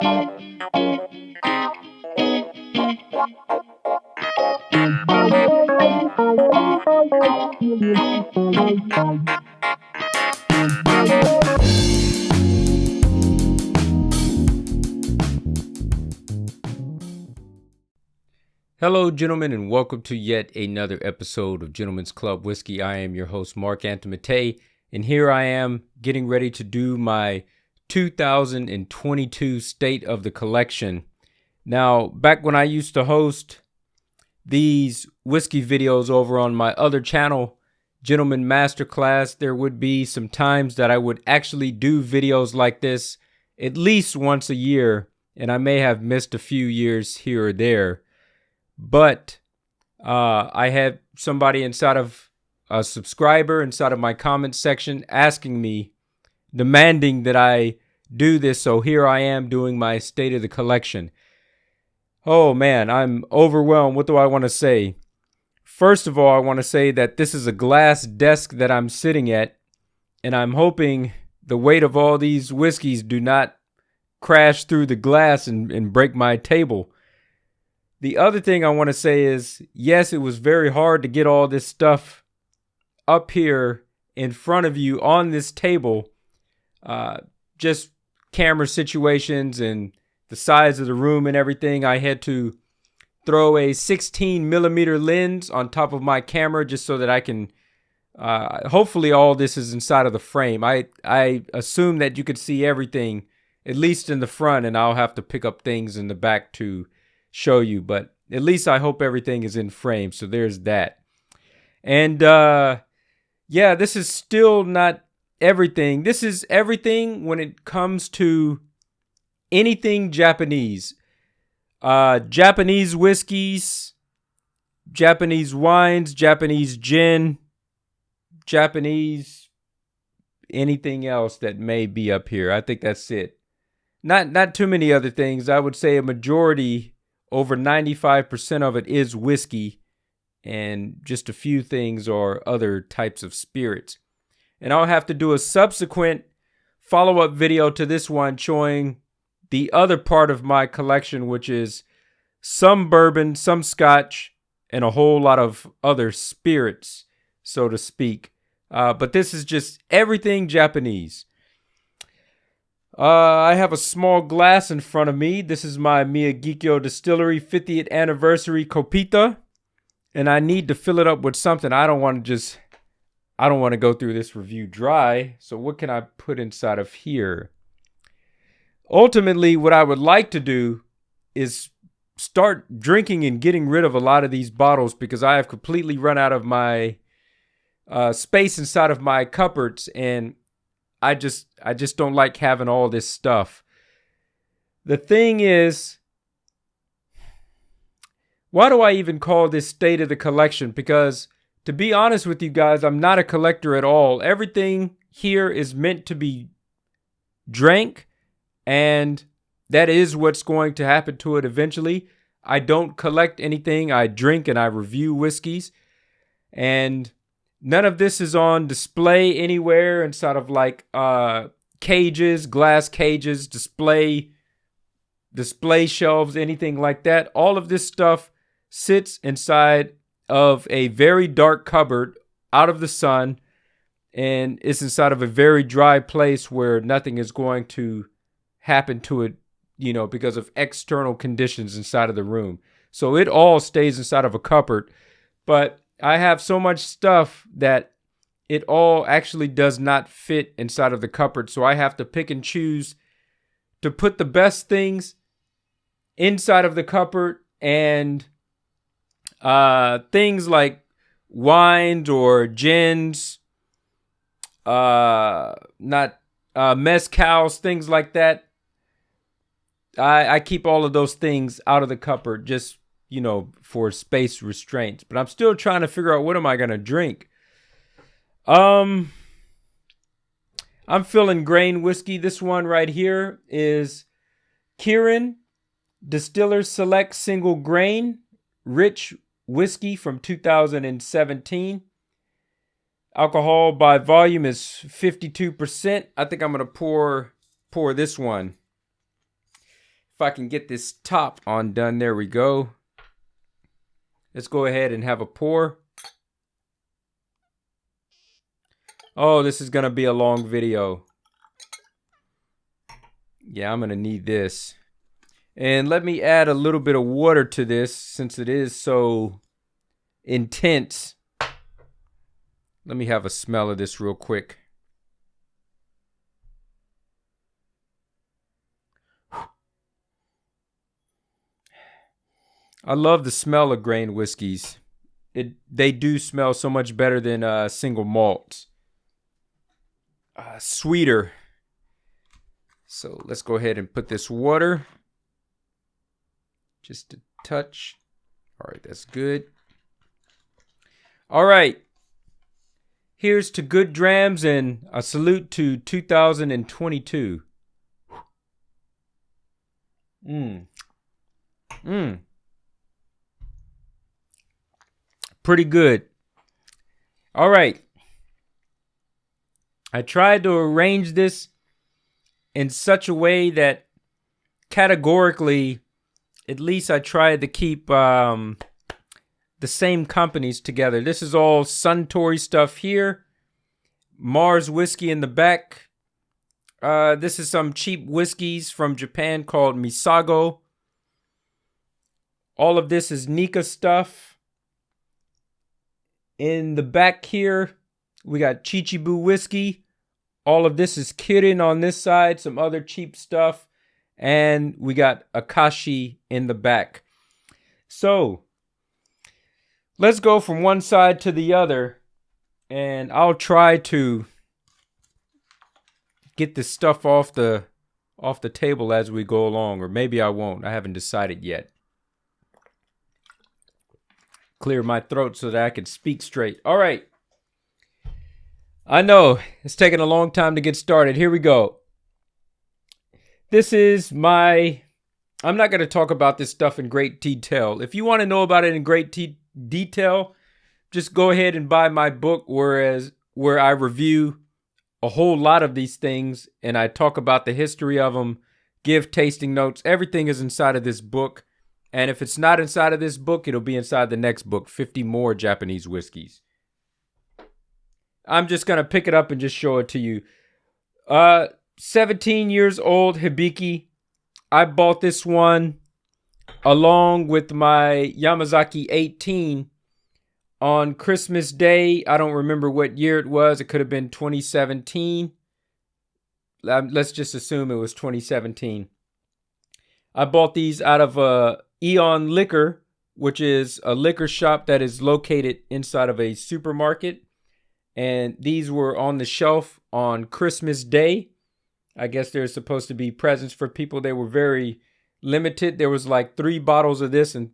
Hello, gentlemen, and welcome to yet another episode of Gentlemen's Club Whiskey. I am your host, Mark Antimate, and here I am getting ready to do my 2022 State of the Collection. Now, back when I used to host these whiskey videos over on my other channel, Gentleman Masterclass, there would be some times that I would actually do videos like this at least once a year, and I may have missed a few years here or there. But I had somebody inside of a subscriber inside of my comment section asking me, demanding that I do this. So here I am doing my State of the Collection. Oh man, I'm overwhelmed. What do I want to say? First of all, I want to say that this is a glass desk that I'm sitting at, and I'm hoping the weight of all these whiskeys do not crash through the glass and break my table. The other thing I want to say is, yes, it was very hard to get all this stuff up here in front of you on this table. Just camera situations and the size of the room and everything. I had to throw a 16 millimeter lens on top of my camera just so that I can, hopefully all this is inside of the frame. I assume that you could see everything, at least in the front, and I'll have to pick up things in the back to show you, but at least I hope everything is in frame. So there's that. And yeah, this is still not everything. This is everything when it comes to anything Japanese. Japanese whiskeys, Japanese wines, Japanese gin, Japanese anything else that may be up here. I think that's it. Not too many other things. I would say a majority, over 95% of it is whiskey, and just a few things are other types of spirits. And I'll have to do a subsequent follow-up video to this one showing the other part of my collection, which is some bourbon, some scotch, and a whole lot of other spirits, so to speak. But this is just everything Japanese. I have a small glass in front of me. This is my Miyagikyo Distillery 50th Anniversary Kopita. And I need to fill it up with something. I don't want to go through this review dry. So what can I put inside of here? Ultimately, what I would like to do is start drinking and getting rid of a lot of these bottles because I have completely run out of my space inside of my cupboards, and I just don't like having all this stuff. The thing is, why do I even call this State of the Collection? Because to be honest with you guys, I'm not a collector at all. Everything here is meant to be drank, and that is what's going to happen to it eventually. I don't collect anything. I drink and I review whiskeys, and none of this is on display anywhere inside of like cages, glass cages, display shelves, anything like that. All of this stuff sits inside of a very dark cupboard out of the sun, and it's inside of a very dry place where nothing is going to happen to it, because of external conditions inside of the room. So it all stays inside of a cupboard, but I have so much stuff that it all actually does not fit inside of the cupboard. So I have to pick and choose to put the best things inside of the cupboard, and things like wines or gins, mezcals, things like that. I keep all of those things out of the cupboard just, for space restraints. But I'm still trying to figure out, what am I going to drink? I'm feeling grain whiskey. This one right here is Kirin Distillers Select Single Grain Rich Whiskey from 2017. Alcohol by volume is 52%. I think I'm going to pour this one. If I can get this top undone, there we go. Let's go ahead and have a pour. Oh, this is gonna be a long video. Yeah, I'm gonna need this. And let me add a little bit of water to this since it is so intense. Let me have a smell of this real quick. I love the smell of grain whiskeys. They do smell so much better than single malts. Sweeter. So let's go ahead and put this water. Just a touch. All right, that's good. All right. Here's to good drams and a salute to 2022. Pretty good. All right. I tried to arrange this in such a way that categorically, at least I tried to keep the same companies together. This is all Suntory stuff here. Mars whiskey in the back. This is some cheap whiskeys from Japan called Misago. All of this is Nikka stuff. In the back here, we got Chichibu Whiskey. All of this is Kirin on this side, some other cheap stuff. And we got Akashi in the back. So, let's go from one side to the other. And I'll try to get this stuff off the table as we go along. Or maybe I won't. I haven't decided yet. Clear my throat so that I can speak straight. All right. I know it's taking a long time to get started. Here we go. This is I'm not going to talk about this stuff in great detail. If you want to know about it in great detail, just go ahead and buy my book, where I review a whole lot of these things and I talk about the history of them, give tasting notes. Everything is inside of this book. And if it's not inside of this book, it'll be inside the next book, 50 more Japanese whiskeys. I'm just going to pick it up and just show it to you. 17 years old Hibiki. I bought this one along with my Yamazaki 18 on Christmas Day. I don't remember what year it was. It could have been 2017. Let's just assume it was 2017. I bought these out of Eon Liquor, which is a liquor shop that is located inside of a supermarket. And these were on the shelf on Christmas Day. I guess there's supposed to be presents for people. They were very limited. There was like 3 bottles of this and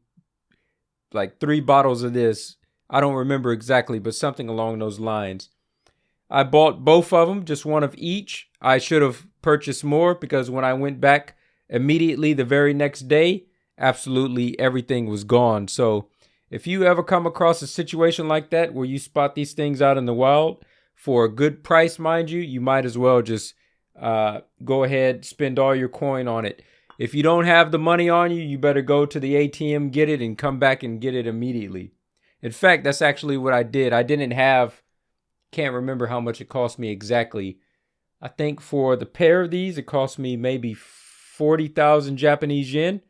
like 3 bottles of this. I don't remember exactly, but something along those lines. I bought both of them, just one of each. I should have purchased more because when I went back immediately the very next day, absolutely everything was gone. So if you ever come across a situation like that where you spot these things out in the wild for a good price, mind you, you might as well just go ahead, spend all your coin on it. If you don't have the money on you, you better go to the ATM, get it, and come back and get it immediately. In fact, that's actually what I did. I can't remember how much it cost me exactly. I think for the pair of these, it cost me maybe 40,000 Japanese yen.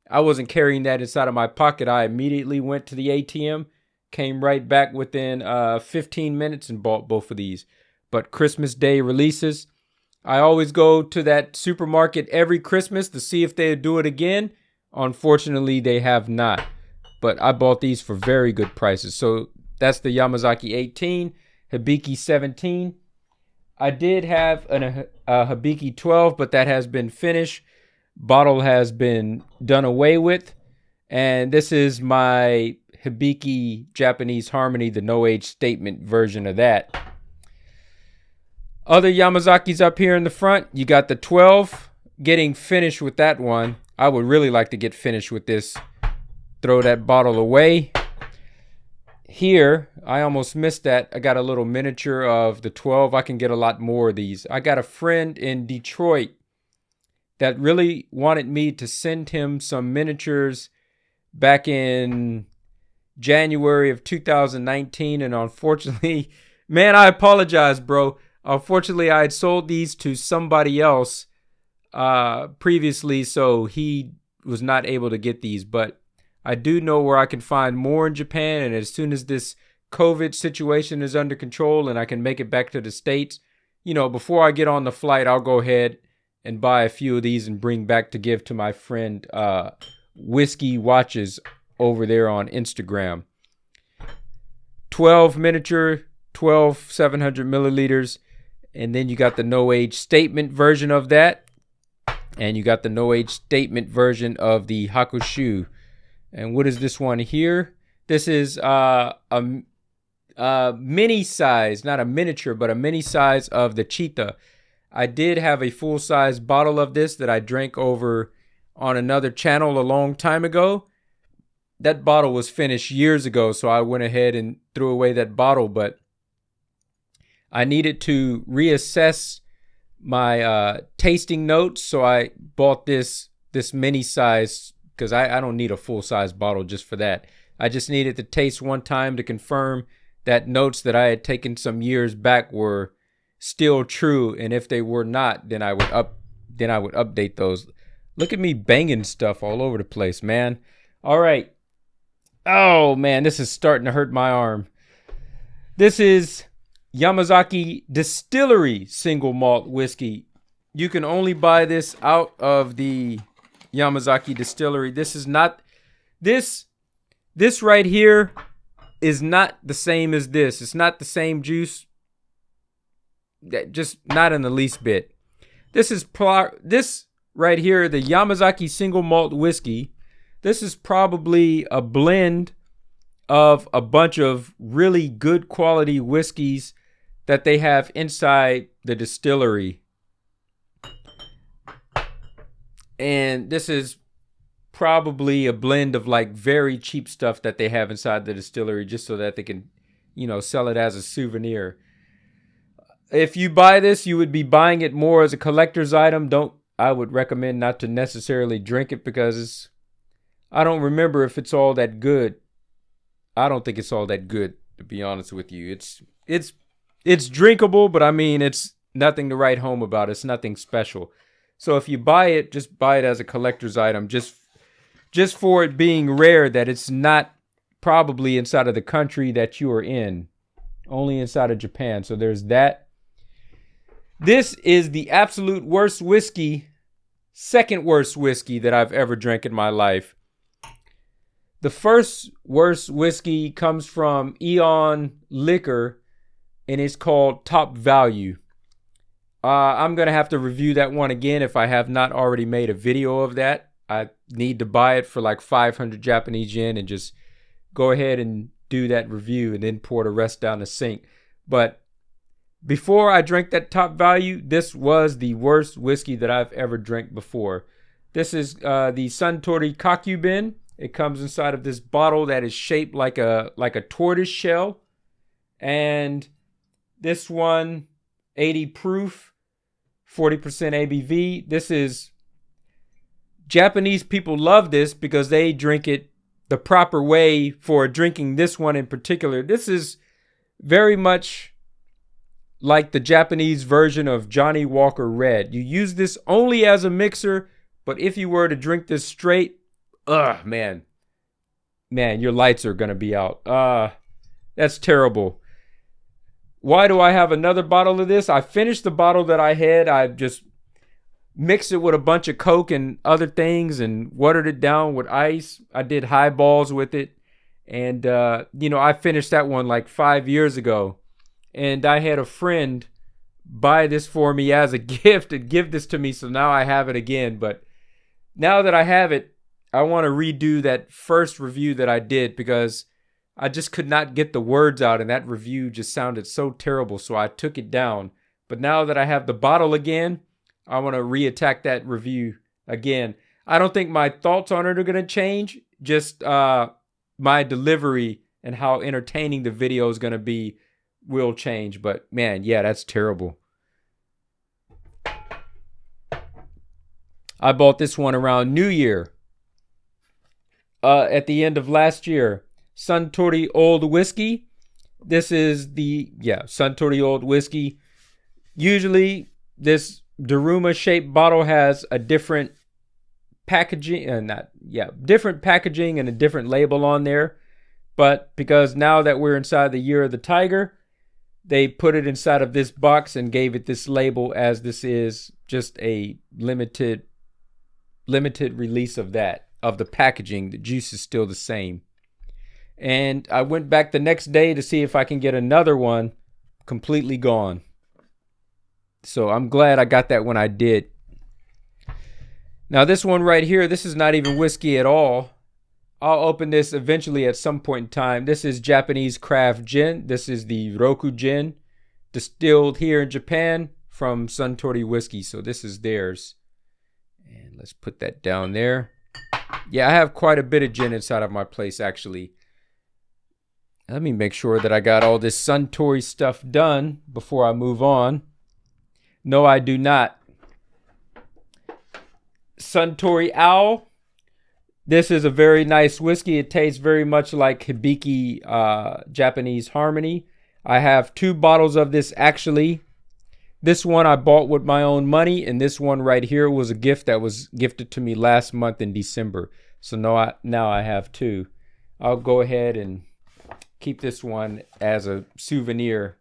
I wasn't carrying that inside of my pocket. I immediately went to the ATM, came right back within 15 minutes and bought both of these. But Christmas Day releases, I always go to that supermarket every Christmas to see if they do it again. Unfortunately, they have not. But I bought these for very good prices. So that's the Yamazaki 18, Hibiki 17. I did have a Hibiki 12, but that has been finished. Bottle has been done away with. And this is my Hibiki Japanese Harmony, the no age statement version of that. Other Yamazakis up here in the front. You got the 12, getting finished with that one. I would really like to get finished with this. Throw that bottle away. Here, I almost missed that. I got a little miniature of the 12. I can get a lot more of these. I got a friend in Detroit that really wanted me to send him some miniatures back in January of 2019. And unfortunately, man, I apologize, bro. Unfortunately, I had sold these to somebody else previously, so he was not able to get these. But I do know where I can find more in Japan, and as soon as this COVID situation is under control and I can make it back to the States, you know, before I get on the flight, I'll go ahead and buy a few of these and bring back to give to my friend Whiskey Watches over there on Instagram. 12 miniature, 12 700 milliliters, and then you got the no age statement version of that, and you got the no age statement version of the Hakushu. And what is this one here? This is a mini size, not a miniature, but a mini size of the Cheetah. I did have a full size bottle of this that I drank over on another channel a long time ago. That bottle was finished years ago, so I went ahead and threw away that bottle, but I needed to reassess my tasting notes, so I bought this mini size because I don't need a full size bottle just for that. I just needed to taste one time to confirm that notes that I had taken some years back were still true, and if they were not, then I would update those. Look at me banging stuff all over the place, man. All right. Oh man, this is starting to hurt my arm. This is Yamazaki Distillery single malt whiskey. You can only buy this out of the Yamazaki Distillery. This is not this right here is not the same as this. It's not the same juice. Just not in the least bit. This right here, the Yamazaki single malt whiskey. This is probably a blend of a bunch of really good quality whiskeys that they have inside the distillery. And this is probably a blend of like very cheap stuff that they have inside the distillery just so that they can, you know, sell it as a souvenir. If you buy this, you would be buying it more as a collector's item. I would recommend not to necessarily drink it because I don't remember if it's all that good. I don't think it's all that good, to be honest with you. It's drinkable, but I mean, it's nothing to write home about. It's nothing special. So if you buy it, just buy it as a collector's item, just for it being rare that it's not probably inside of the country that you are in, only inside of Japan. So there's that. This is the absolute worst whiskey, second worst whiskey that I've ever drank in my life. The first worst whiskey comes from Eon Liquor, and it's called Top Value. I'm going to have to review that one again if I have not already made a video of that. I need to buy it for like 500 Japanese yen and just go ahead and do that review and then pour the rest down the sink. But before I drank that Top Value, this was the worst whiskey that I've ever drank before. This is the Suntory Kakubin. It comes inside of this bottle that is shaped like a tortoise shell. And this one, 80 proof, 40% ABV. This is, Japanese people love this because they drink it the proper way for drinking this one in particular. This is very much like the Japanese version of Johnny Walker Red. You use this only as a mixer, but if you were to drink this straight, man, your lights are gonna be out. That's terrible. Why do I have another bottle of this? I finished the bottle that I had. I just mixed it with a bunch of Coke and other things and watered it down with ice. I did highballs with it. And, I finished that one like 5 years ago. And I had a friend buy this for me as a gift and give this to me. So now I have it again. But now that I have it, I want to redo that first review that I did because I just could not get the words out. And that review just sounded so terrible. So I took it down. But now that I have the bottle again, I want to reattack that review again. I don't think my thoughts on it are going to change. Just my delivery and how entertaining the video is going to be will change. But man, yeah, that's terrible. I bought this one around New Year. At the end of last year. Suntory Old Whiskey. This is the, Suntory Old Whiskey. Usually, this Daruma shaped bottle has a different packaging, different packaging and a different label on there. But because now that we're inside the Year of the Tiger, they put it inside of this box and gave it this label, as this is just a limited release of that, of the packaging. The juice is still the same. And I went back the next day to see if I can get another one. Completely gone. So I'm glad I got that when I did. Now this one right here, this is not even whiskey at all. I'll open this eventually at some point in time. This is Japanese craft gin. This is the Roku gin, distilled here in Japan from Suntory Whiskies. So this is theirs. And let's put that down there. Yeah, I have quite a bit of gin inside of my place, actually. Let me make sure that I got all this Suntory stuff done before I move on. No, I do not. Suntory Owl. This is a very nice whiskey. It tastes very much like Hibiki Japanese Harmony. I have 2 bottles of this, actually. This one I bought with my own money, and this one right here was a gift that was gifted to me last month in December. So now I have 2. I'll go ahead and keep this one as a souvenir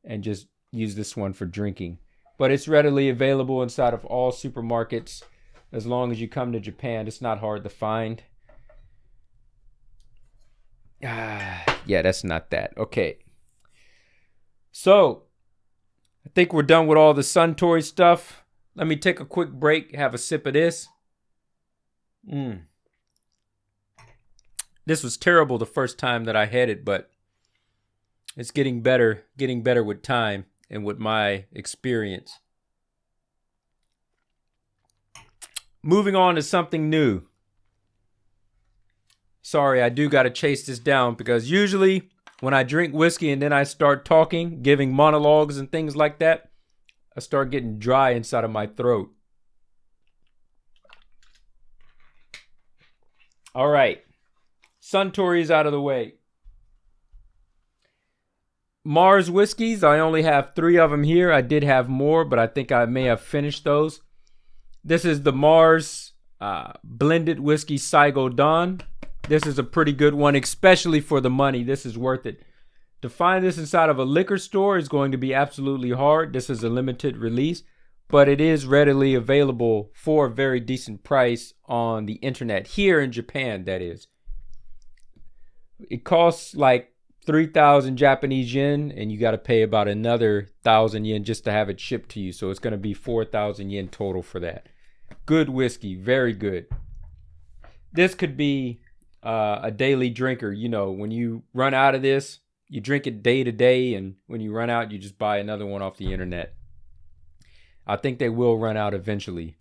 and just use this one for drinking. But it's readily available inside of all supermarkets as long as you come to Japan. It's not hard to find. Yeah, that's not that. Okay. So, I think we're done with all the Suntory stuff. Let me take a quick break, have a sip of this. This was terrible the first time that I had it, but it's getting better with time and with my experience. Moving on to something new. Sorry, I do got to chase this down because usually when I drink whiskey and then I start talking, giving monologues and things like that, I start getting dry inside of my throat. All right. Suntory's out of the way. Mars Whiskies, I only have 3 of them here. I did have more, but I think I may have finished those. This is the Mars Blended Whiskey Saigo Dawn. This is a pretty good one, especially for the money. This is worth it. To find this inside of a liquor store is going to be absolutely hard. This is a limited release, but it is readily available for a very decent price on the internet. Here in Japan, that is. It costs like 3,000 Japanese yen, and you got to pay about another 1,000 yen just to have it shipped to you. So it's going to be 4,000 yen total for that. Good whiskey, very good. This could be a daily drinker. You know, when you run out of this, you drink it day to day, and when you run out, you just buy another one off the internet. I think they will run out eventually.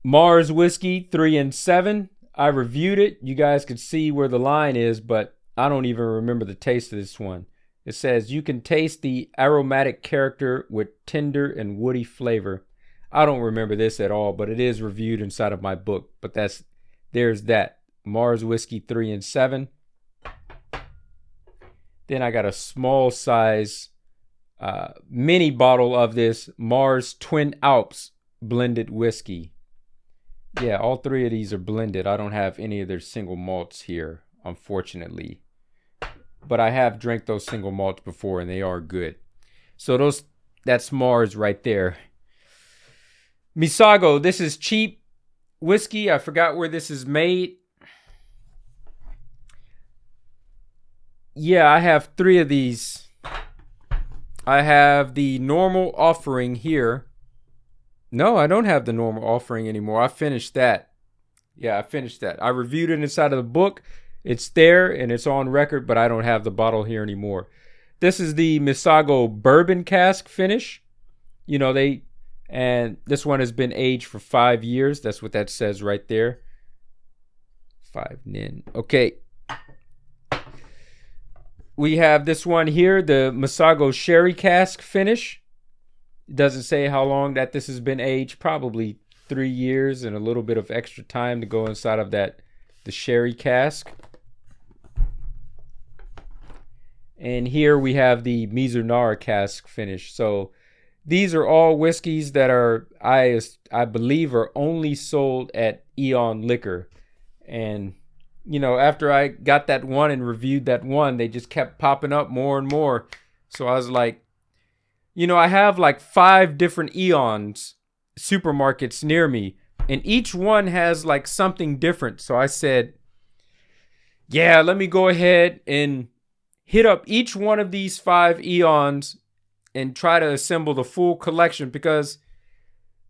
Mars Whiskey 3 and 7. I reviewed it. You guys could see where the line is, but I don't even remember the taste of this one. It says you can taste the aromatic character with tender and woody flavor. I don't remember this at all, but it is reviewed inside of my book. But there's that. Mars Whiskey 3 and 7. Then I got a small size mini bottle of this Mars Twin Alps blended whiskey. Yeah, all 3 of these are blended. I don't have any of their single malts here, unfortunately. But I have drank those single malts before, and they are good. So that's Mars right there. Misago, this is cheap whiskey. I forgot where this is made. Yeah, I have 3 of these. I have the normal offering here. No, I don't have the normal offering anymore. I finished that. Yeah, I finished that. I reviewed it inside of the book. It's there and it's on record, but I don't have the bottle here anymore. This is the Misago bourbon cask finish. You know, and this one has been aged for 5 years. That's what that says right there. 5 nin. Okay. We have this one here, the Misago sherry cask finish. It doesn't say how long that this has been aged. Probably 3 years and a little bit of extra time to go inside of the sherry cask. And here we have the Mizunara cask finish. So these are all whiskeys that are, I believe, are only sold at Eon Liquor. And, you know, after I got that one and reviewed that one, they just kept popping up more and more. So I was like, you know, I have like 5 different Eons supermarkets near me, and each one has like something different. So I said, yeah, let me go ahead and hit up each one of these 5 Eons and try to assemble the full collection, because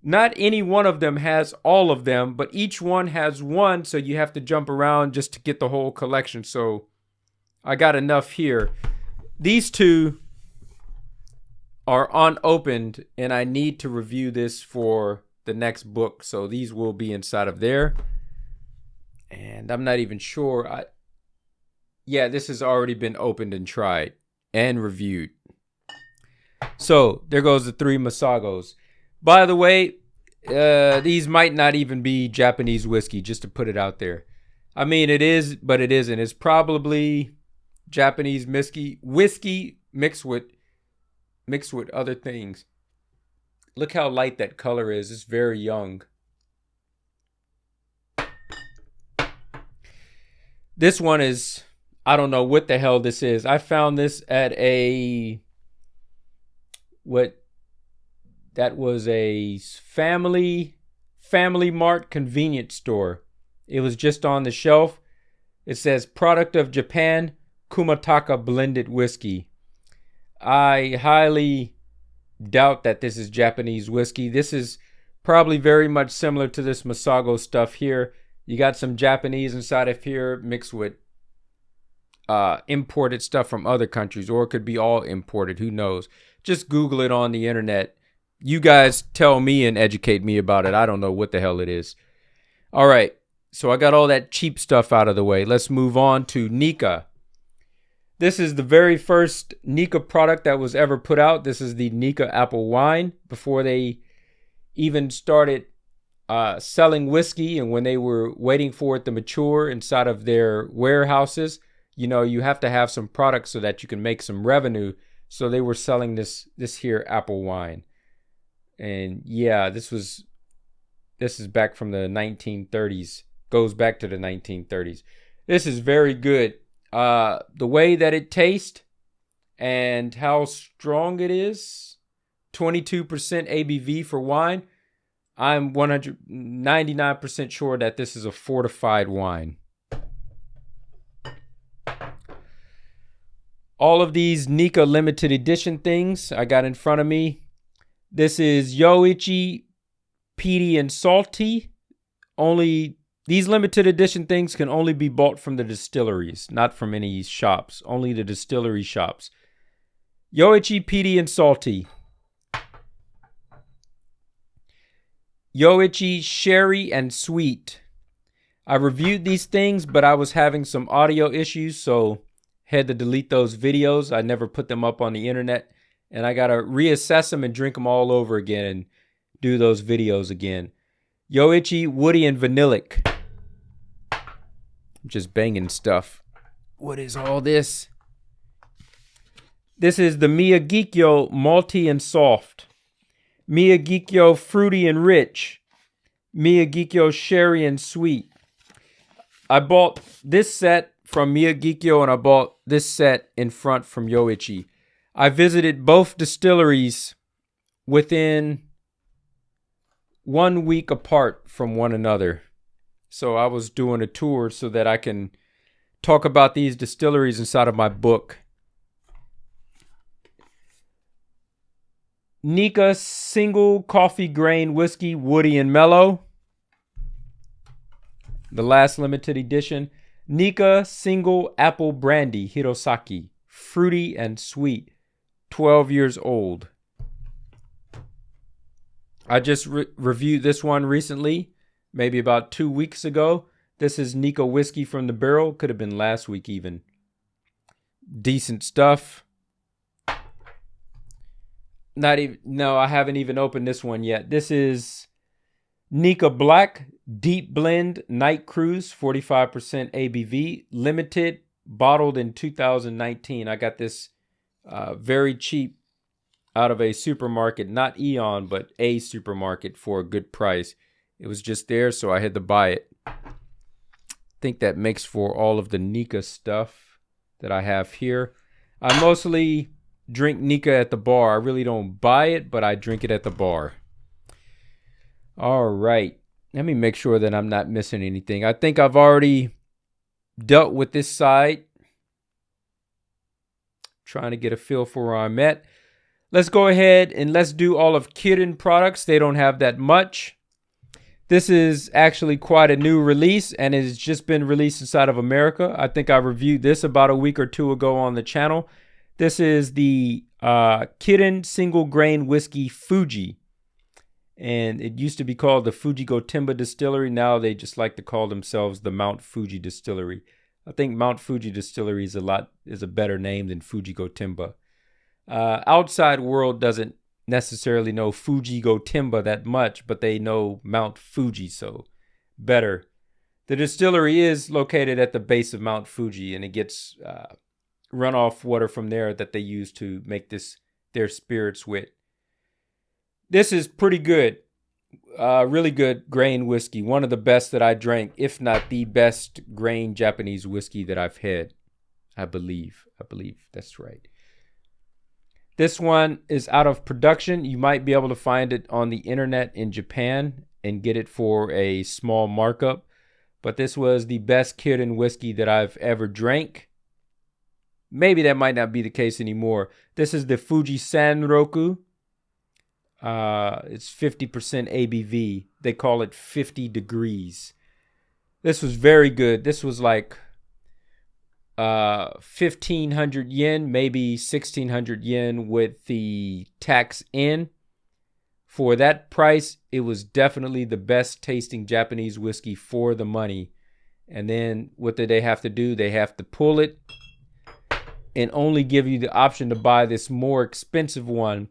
not any one of them has all of them, but each one has one, so you have to jump around just to get the whole collection. So I got enough here. These 2 are unopened, and I need to review this for the next book, so these will be inside of there. And I'm not even sure. Yeah, this has already been opened and tried and reviewed. So there goes the 3 Misagos. By the way, these might not even be Japanese whiskey, just to put it out there. I mean, it is, but it isn't. It's probably Japanese whiskey mixed with other things. Look how light that color is. It's very young. This one is, I don't know what the hell this is. I found this at that was a family mart convenience store. It was just on the shelf. It says product of Japan, Kumataka blended whiskey. I highly doubt that this is Japanese whiskey. This is probably very much similar to this Misago stuff here. You got some Japanese inside of here mixed with imported stuff from other countries, or it could be all imported. Who knows? Just Google it on the internet. You guys tell me and educate me about it. I don't know what the hell it is. All right. So I got all that cheap stuff out of the way. Let's move on to Nikka. This is the very first Nikka product that was ever put out. This is the Nikka apple wine. Before they even started selling whiskey, and when they were waiting for it to mature inside of their warehouses, you know, you have to have some products so that you can make some revenue. So they were selling this here apple wine. And yeah, this is back from the 1930s. Goes back to the 1930s. This is very good. The way that it tastes and how strong it is, 22% ABV for wine. I'm 199% sure that this is a fortified wine. All of these Nikka limited edition things I got in front of me. This is Yoichi, Peaty, and Salty. Only these limited edition things can only be bought from the distilleries, not from any shops. Only the distillery shops. Yoichi, Peaty, and Salty. Yoichi, Sherry, and Sweet. I reviewed these things, but I was having some audio issues, so had to delete those videos. I never put them up on the internet, and I gotta reassess them and drink them all over again and do those videos again. Yoichi, Woody, and Vanillic. I'm just banging stuff. What is all this? This is the Miyagikyo Malty and Soft. Miyagikyo Fruity and Rich. Miyagikyo Sherry and Sweet. I bought this set from Miyagikyo, and I bought this set in front from Yoichi. I visited both distilleries within 1 week apart from one another. So I was doing a tour so that I can talk about these distilleries inside of my book. Nikka Single Coffee Grain Whiskey, Woody and Mellow. The last limited edition. Nikka Single Apple Brandy, Hirosaki. Fruity and sweet. 12 years old. I just reviewed this one recently, maybe about 2 weeks ago. This is Nikka Whiskey from the barrel. Could have been last week even. Decent stuff. No, I haven't even opened this one yet. This is Nikka Black Deep Blend Night Cruise, 45% ABV, limited, bottled in 2019. I got this very cheap out of a supermarket, not Eon, but a supermarket for a good price. It was just there, so I had to buy it. I think that makes for all of the Nikka stuff that I have here. I mostly drink Nikka at the bar. I really don't buy it, but I drink it at the bar. All right. Let me make sure that I'm not missing anything. I think I've already dealt with this side. Trying to get a feel for where I'm at. Let's go ahead and let's do all of Kirin products. They don't have that much. This is actually quite a new release, and it has just been released inside of America. I think I reviewed this about a week or two ago on the channel. This is the Kirin Single Grain Whiskey Fuji. And it used to be called the Fuji Gotemba Distillery. Now they just like to call themselves the Mount Fuji Distillery. I think Mount Fuji Distillery is a better name than Fuji Gotemba. Outside world doesn't necessarily know Fuji Gotemba that much, but they know Mount Fuji, so better. The distillery is located at the base of Mount Fuji, and it gets runoff water from there that they use to make their spirits with. This is pretty good. Really good grain whiskey. One of the best that I drank, if not the best grain Japanese whiskey that I've had. I believe that's right. This one is out of production. You might be able to find it on the internet in Japan and get it for a small markup. But this was the best Kirin whiskey that I've ever drank. Maybe that might not be the case anymore. This is the Fuji Sanroku. It's 50% ABV. They call it 50 degrees. This was very good. This was like 1,500 yen, maybe 1,600 yen with the tax in. For that price, it was definitely the best tasting Japanese whiskey for the money. And then what did they have to do? They have to pull it and only give you the option to buy this more expensive one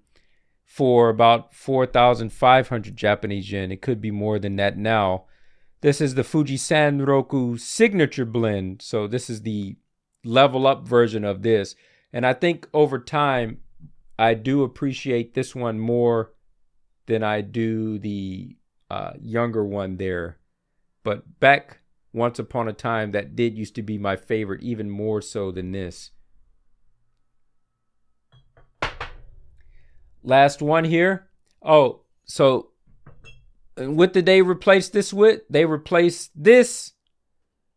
for about 4,500 Japanese yen. It could be more than that now. This is the Fuji Sanroku Signature Blend. So this is the level up version of this. And I think over time, I do appreciate this one more than I do the younger one there. But back once upon a time, that did used to be my favorite, even more so than this. Last one here. Oh, so what did they replace this with? They replaced this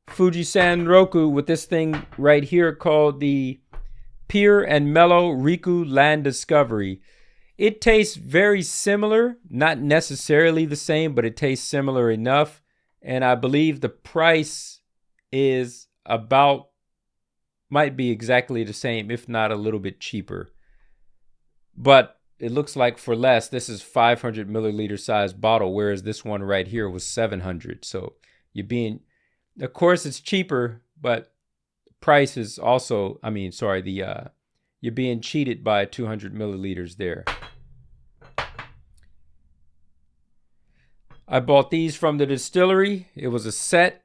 Fuji Sanroku with this thing right here called the Pure and Mellow Riku Land Discovery. It tastes very similar, not necessarily the same, but it tastes similar enough. And I believe the price is might be exactly the same, if not a little bit cheaper. But it looks like for less, this is 500 milliliter size bottle, whereas this one right here was 700. So of course it's cheaper, but price is also, you're being cheated by 200 milliliters there. I bought these from the distillery. It was a set.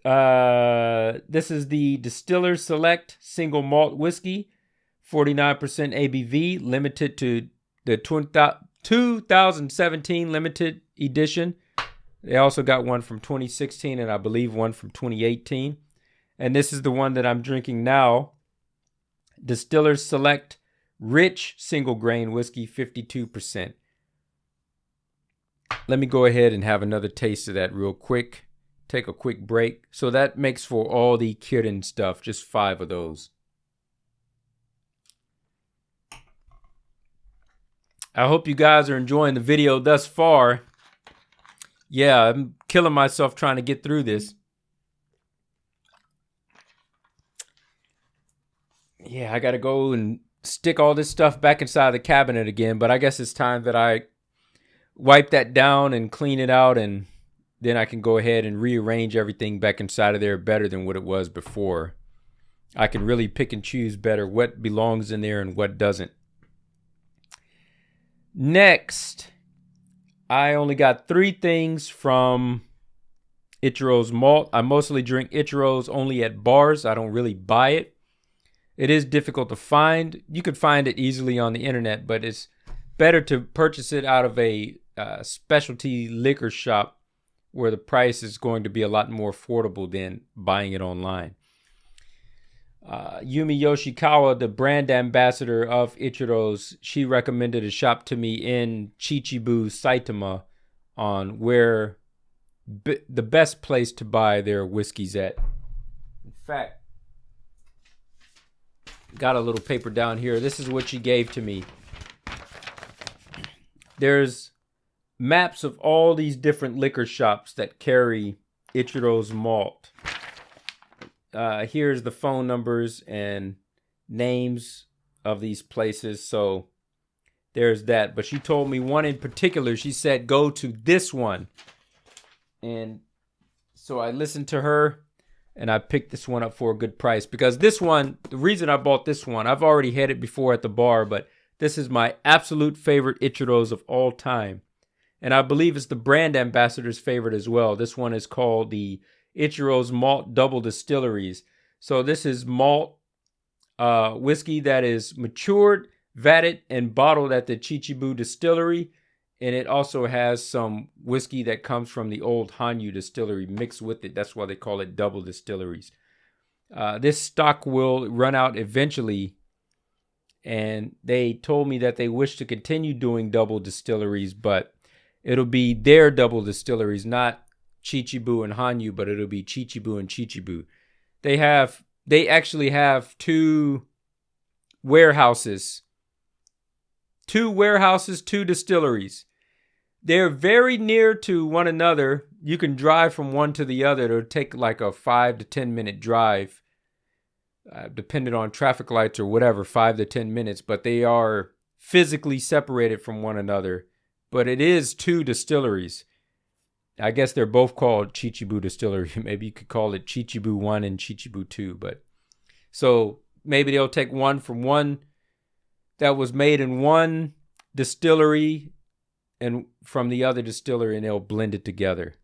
This is the Distiller Select Single Malt Whiskey. 49% ABV, limited to the 2017 limited edition. They also got one from 2016 and I believe one from 2018. And this is the one that I'm drinking now. Distiller Select Rich Single Grain Whiskey, 52%. Let me go ahead and have another taste of that real quick. Take a quick break. So that makes for all the Kirin stuff, just 5 of those. I hope you guys are enjoying the video thus far. Yeah, I'm killing myself trying to get through this. Yeah, I got to go and stick all this stuff back inside the cabinet again. But I guess it's time that I wipe that down and clean it out. And then I can go ahead and rearrange everything back inside of there better than what it was before. I can really pick and choose better what belongs in there and what doesn't. Next, I only got 3 things from Ichiro's malt. I mostly drink Ichiro's only at bars. I don't really buy it. It is difficult to find. You could find it easily on the internet, but it's better to purchase it out of a specialty liquor shop where the price is going to be a lot more affordable than buying it online. Yumi Yoshikawa, the brand ambassador of Ichiro's, she recommended a shop to me in Chichibu, Saitama, on where the best place to buy their whiskeys at. In fact, got a little paper down here. This is what she gave to me. There's maps of all these different liquor shops that carry Ichiro's malt. Here's the phone numbers and names of these places. So there's that. But she told me one in particular. She said, go to this one. And so I listened to her and I picked this one up for a good price. Because this one, the reason I bought this one, I've already had it before at the bar, but this is my absolute favorite Ichiro's of all time. And I believe it's the brand ambassador's favorite as well. This one is called the Ichiro's Malt Double Distilleries. So this is malt whiskey that is matured, vatted, and bottled at the Chichibu distillery. And it also has some whiskey that comes from the old Hanyu distillery mixed with it. That's why they call it double distilleries. This stock will run out eventually. And they told me that they wish to continue doing double distilleries, but it'll be their double distilleries, not Chichibu and Hanyu, but it'll be Chichibu and Chichibu. They actually have 2 warehouses. 2 distilleries. They're very near to one another. You can drive from one to the other. It'll take like a 5 to 10 minute drive, depending on traffic lights or whatever, 5 to 10 minutes. But they are physically separated from one another. But it is 2 distilleries. I guess they're both called Chichibu Distillery. Maybe you could call it Chichibu 1 and Chichibu 2. But so maybe they'll take one from one that was made in one distillery and from the other distillery, and they'll blend it together.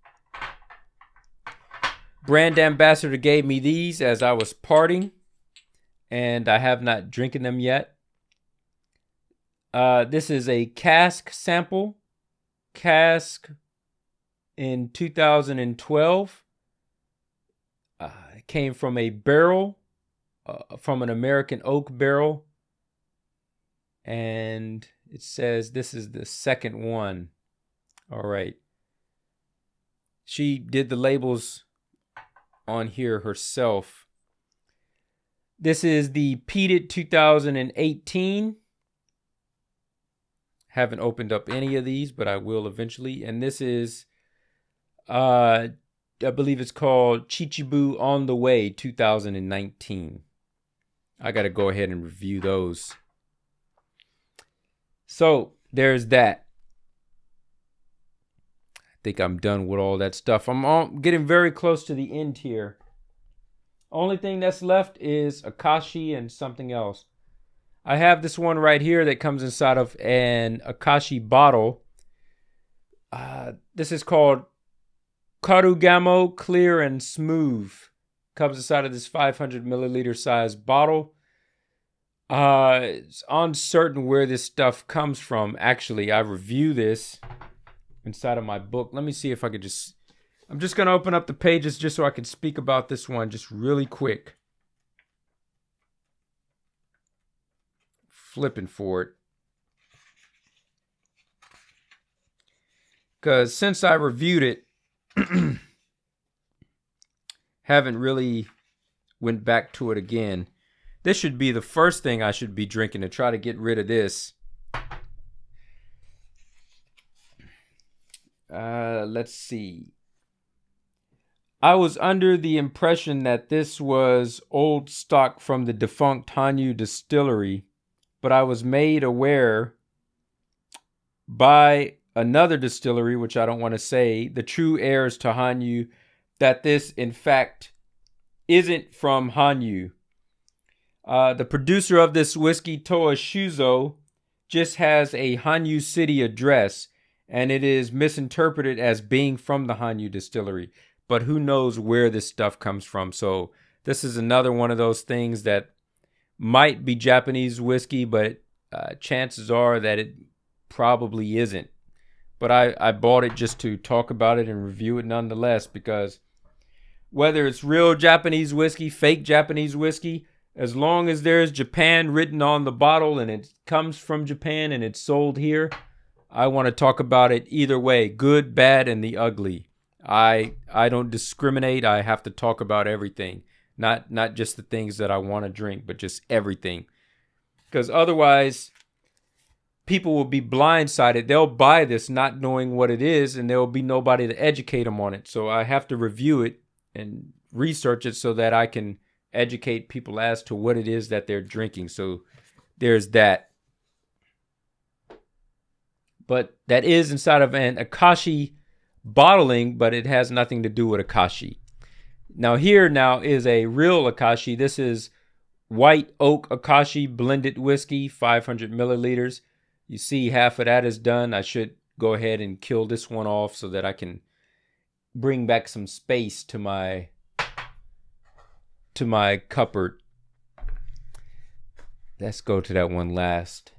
Brand ambassador gave me these as I was parting, and I have not drinking them yet. This is a cask sample. Cask in 2012. It came from a barrel, from an American oak barrel. And it says this is the second one. All right. She did the labels on here herself. This is the peated 2018. Haven't opened up any of these, but I will eventually. And this is, I believe it's called Chichibu On the Way 2019. I got to go ahead and review those. So there's that. I think I'm done with all that stuff. I'm getting very close to the end here. Only thing that's left is Akashi and something else. I have this one right here that comes inside of an Akashi bottle. This is called Karugamo Clear and Smooth. Comes inside of this 500 milliliter size bottle. It's uncertain where this stuff comes from. Actually, I review this inside of my book. Let me see if I could I'm just going to open up the pages just so I can speak about this one just really quick. Flipping for it. Because since I reviewed it, haven't really went back to it again. This should be the first thing I should be drinking to try to get rid of this. Let's see. I was under the impression that this was old stock from the defunct Hanyu distillery, but I was made aware by another distillery, which I don't want to say, the true heirs to Hanyu, that this, in fact, isn't from Hanyu. The producer of this whiskey, Toa Shuzo, just has a Hanyu City address, and it is misinterpreted as being from the Hanyu distillery. But who knows where this stuff comes from? So this is another one of those things that might be Japanese whiskey, but chances are that it probably isn't. But I bought it just to talk about it and review it nonetheless, because whether it's real Japanese whiskey, fake Japanese whiskey, as long as there's Japan written on the bottle and it comes from Japan and it's sold here, I want to talk about it either way, good, bad, and the ugly. I don't discriminate. I have to talk about everything, not just the things that I want to drink, but just everything. Because otherwise, people will be blindsided. They'll buy this not knowing what it is, and there will be nobody to educate them on it. So I have to review it and research it so that I can educate people as to what it is that they're drinking. So there's that. But that is inside of an Akashi bottling, but it has nothing to do with Akashi. Now here is a real Akashi. This is White Oak Akashi blended whiskey, 500 milliliters. You see half of that is done. I should go ahead and kill this one off so that I can bring back some space to my cupboard. Let's go to that one last.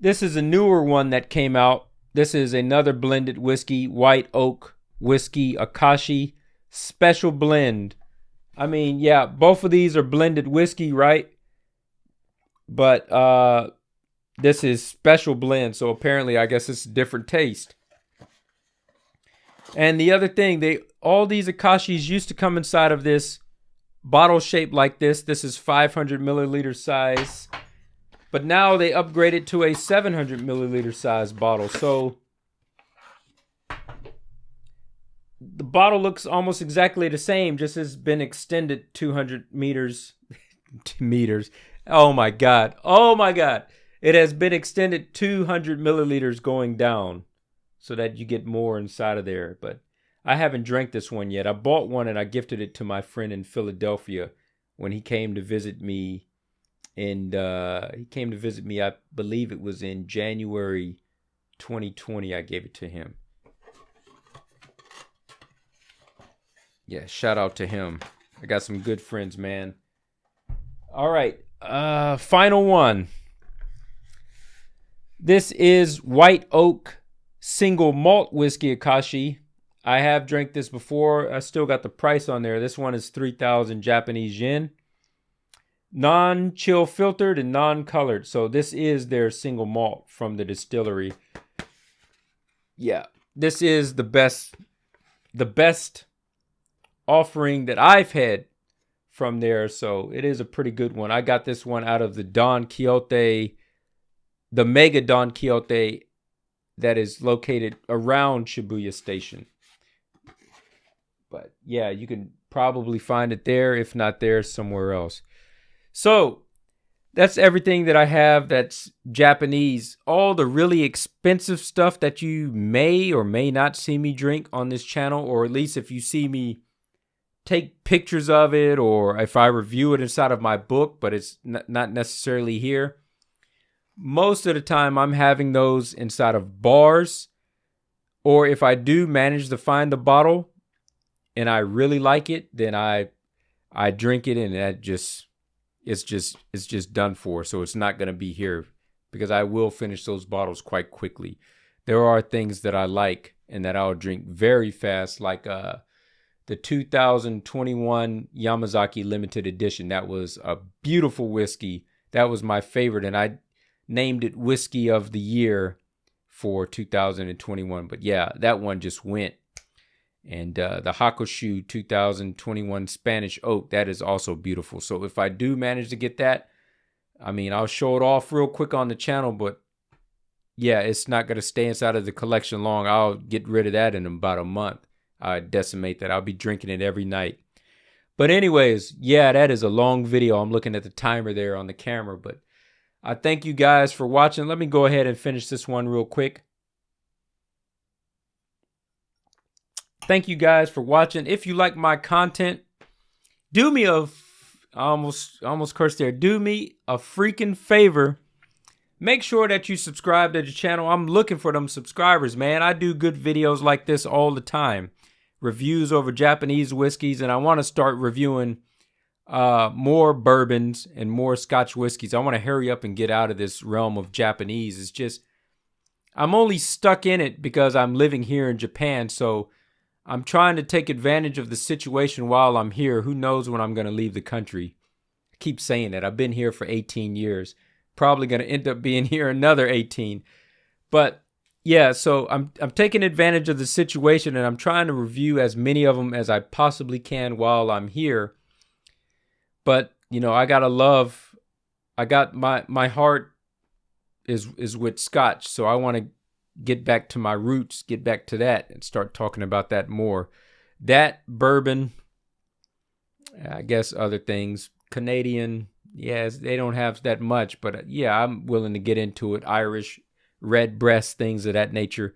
This is a newer one that came out. This is another blended whiskey, White Oak Whiskey Akashi Special Blend. I mean, yeah, both of these are blended whiskey, right? But this is special blend, so apparently I guess it's a different taste. And the other thing, all these Akashis used to come inside of this bottle shaped like this. This is 500 milliliter size. But now they upgraded to a 700 milliliter size bottle. So the bottle looks almost exactly the same, just has been extended 200 meters. Oh my God. Oh my God. It has been extended 200 milliliters going down so that you get more inside of there. But I haven't drank this one yet. I bought one and I gifted it to my friend in Philadelphia when he came to visit me. And he came to visit me, I believe it was in January 2020. I gave it to him. Yeah, shout out to him. I got some good friends, man. All right, final one. This is White Oak Single Malt Whiskey Akashi. I have drank this before. I still got the price on there. This one is 3,000 Japanese yen. Non-chill filtered and non-colored. So this is their single malt from the distillery. Yeah, this is the best offering that I've had from there. So it is a pretty good one. I got this one out of the Don Quixote, the Mega Don Quixote that is located around Shibuya Station. But yeah, you can probably find it there. If not there, somewhere else. So that's everything that I have that's Japanese. All the really expensive stuff that you may or may not see me drink on this channel, or at least if you see me take pictures of it, or if I review it inside of my book, but it's not necessarily here. Most of the time I'm having those inside of bars, or if I do manage to find the bottle and I really like it, then I drink it, and that it's just done for. So it's not going to be here, because I will finish those bottles quite quickly. There are things that I like and that I'll drink very fast, like the 2021 Yamazaki limited edition. That was a beautiful whiskey. That was my favorite, and I named it Whiskey of the Year for 2021. But yeah, that one just went. And the Hakushu 2021 Spanish Oak, that is also beautiful. So if I do manage to get that, I mean, I'll show it off real quick on the channel. But yeah, it's not going to stay inside of the collection long. I'll get rid of that in about a month. I decimate that. I'll be drinking it every night. But anyways, yeah, that is a long video. I'm looking at the timer there on the camera. But I thank you guys for watching. Let me go ahead and finish this one real quick. Thank you guys for watching. If you like my content, do me a, I almost cursed there. Do me a freaking favor. make sure that you subscribe to the channel. I'm looking for them subscribers, man. I do good videos like this all the time. Reviews over Japanese whiskeys, and I want to start reviewing more bourbons and more Scotch whiskeys. I want to hurry up and get out of this realm of Japanese. It's just, I'm only stuck in it because I'm living here in Japan, so I'm trying to take advantage of the situation while I'm here. Who knows when I'm going to leave the country? I keep saying that. I've been here for 18 years. Probably going to end up being here another 18. But yeah, so I'm taking advantage of the situation, and I'm trying to review as many of them as I possibly can while I'm here. But, you know, I got my heart is with Scotch, so I want to get back to my roots, get back to that, and start talking about that more. That, bourbon, I guess other things, Canadian, yes, they don't have that much, but yeah, I'm willing to get into it. Irish, red breast, things of that nature.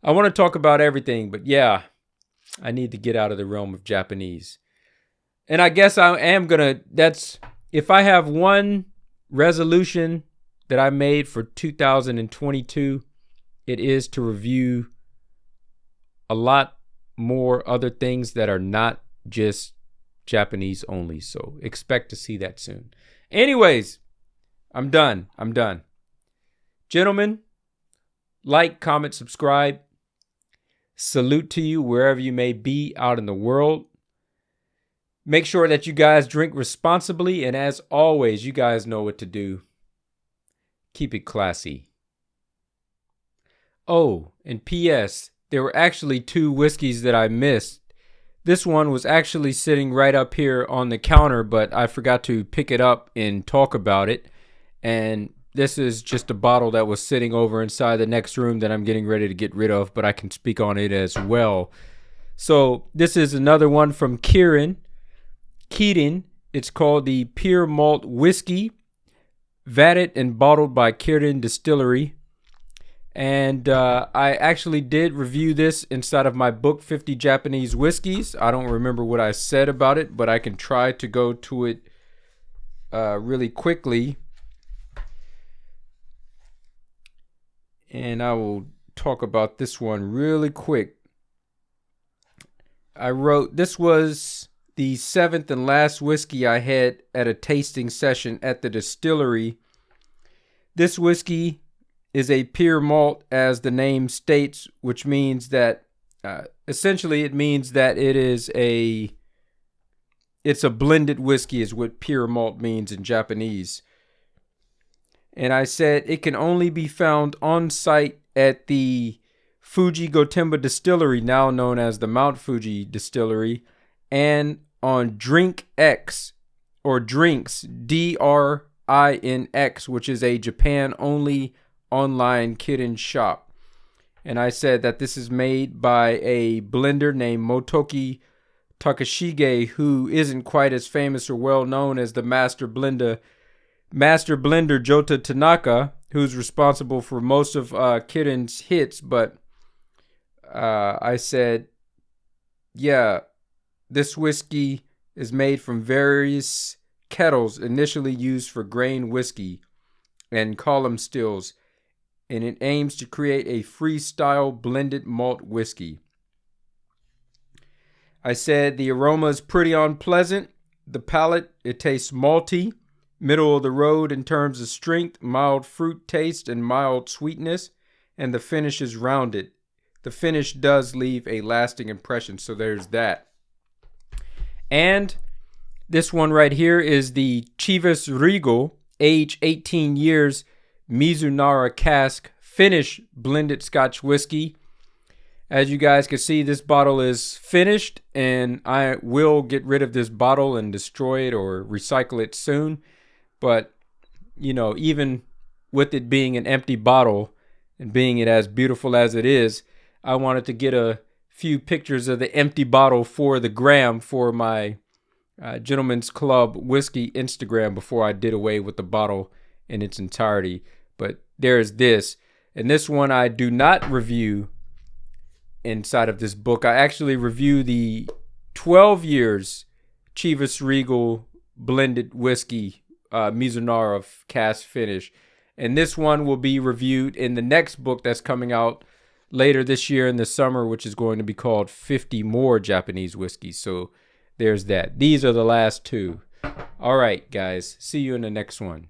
I want to talk about everything, but yeah, I need to get out of the realm of Japanese. And I guess I am gonna, if I have one resolution that I made for 2022, it is to review a lot more other things that are not just Japanese only. So expect to see that soon. Anyways, I'm done. Gentlemen, like, comment, subscribe. Salute to you wherever you may be out in the world. Make sure that you guys drink responsibly. And as always, you guys know what to do. Keep it classy. Oh, and P.S. There were actually 2 whiskeys that I missed. This one was actually sitting right up here on the counter, but I forgot to pick it up and talk about it. And this is just a bottle that was sitting over inside the next room that I'm getting ready to get rid of, but I can speak on it as well. So this is another one from Kirin. It's called the Pure Malt Whiskey, vatted and bottled by Kirin Distillery. And I actually did review this inside of my book, 50 Japanese Whiskies. I don't remember what I said about it, but I can try to go to it really quickly. And I will talk about this one really quick. I wrote, this was the 7th and last whiskey I had at a tasting session at the distillery. This whiskey is a pure malt, as the name states, which means that essentially it means that it's a blended whiskey is what pure malt means in Japanese. And I said it can only be found on site at the Fuji Gotemba Distillery, now known as the Mount Fuji Distillery, and on DrinkX, or Drinks, DRINX, which is a Japan-only online Kirin shop. And I said that this is made by a blender named Motoki Takashige, who isn't quite as famous or well known as the master blender Jota Tanaka, who's responsible for most of Kirin's hits. But I said, yeah, this whiskey is made from various kettles initially used for grain whiskey and column stills, and it aims to create a freestyle blended malt whiskey. I said the aroma is pretty unpleasant. The palate, it tastes malty, middle of the road in terms of strength, mild fruit taste, and mild sweetness, and the finish is rounded. The finish does leave a lasting impression, so there's that. And this one right here is the Chivas Regal, age 18 years, Mizunara cask finish blended Scotch whiskey. As you guys can see, this bottle is finished, and I will get rid of this bottle and destroy it or recycle it soon. But, you know, even with it being an empty bottle and being it as beautiful as it is, I wanted to get a few pictures of the empty bottle for the gram for my Gentleman's Club Whiskey Instagram before I did away with the bottle in its entirety. But there's this. And this one I do not review inside of this book. I actually review the 12 years Chivas Regal blended whiskey Mizunara cask finish. And this one will be reviewed in the next book that's coming out later this year in the summer, which is going to be called 50 More Japanese Whiskeys. So there's that. These are the last two. All right, guys. See you in the next one.